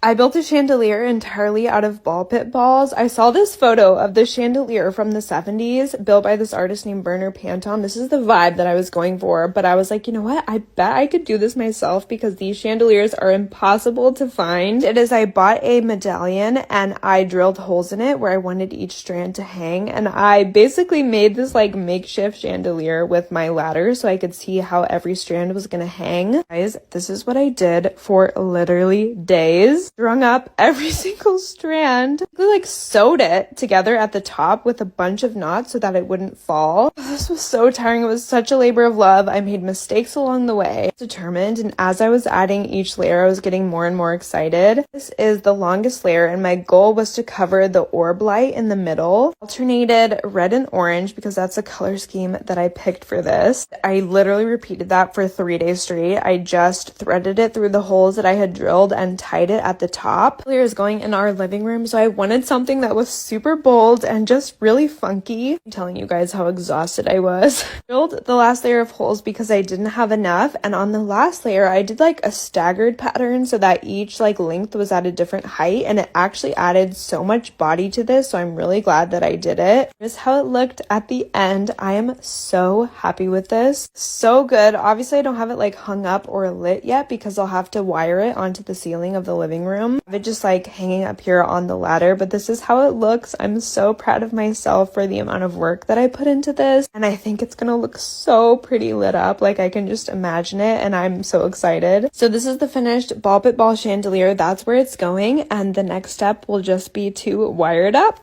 I built a chandelier entirely out of ball pit balls. I saw this photo of the chandelier from the 70s built by this artist named Werner Panton. This is the vibe that I was going for, but I was like, you know what? I bet I could do this myself because these chandeliers are impossible to find. It is, I bought a medallion and I drilled holes in it where I wanted each strand to hang, and I basically made this like makeshift chandelier with my ladder so I could see how every strand was gonna hang. Guys, this is what I did for literally days. Strung up every single strand. I like sewed it together at the top with a bunch of knots so that it wouldn't fall. This was so tiring. It was such a labor of love. I made mistakes along the way. Determined, and as I was adding each layer, I was getting more and more excited. This is the longest layer, and my goal was to cover the orb light in the middle. Alternated red and orange because that's a color scheme that I picked for this. I literally repeated that for 3 days straight. I just threaded it through the holes that I had drilled and tied it at the top. The layer is going in our living room, so I wanted something that was super bold and just really funky. I'm telling you guys how exhausted I was. Drilled the last layer of holes because I didn't have enough, and on the last layer I did like a staggered pattern so that each like length was at a different height, and it actually added so much body to this, so I'm really glad that I did it. Here's how it looked at the end. I am so happy with this. So good. Obviously I don't have it like hung up or lit yet because I'll have to wire it onto the ceiling of the living room. I have it just like hanging up here on the ladder, but this is how it looks. I'm so proud of myself for the amount of work that I put into this, and I think it's gonna look so pretty lit up. Like I can just imagine it, and I'm so excited. So this is the finished ball pit ball chandelier. That's where it's going, and the next step will just be to wire it up.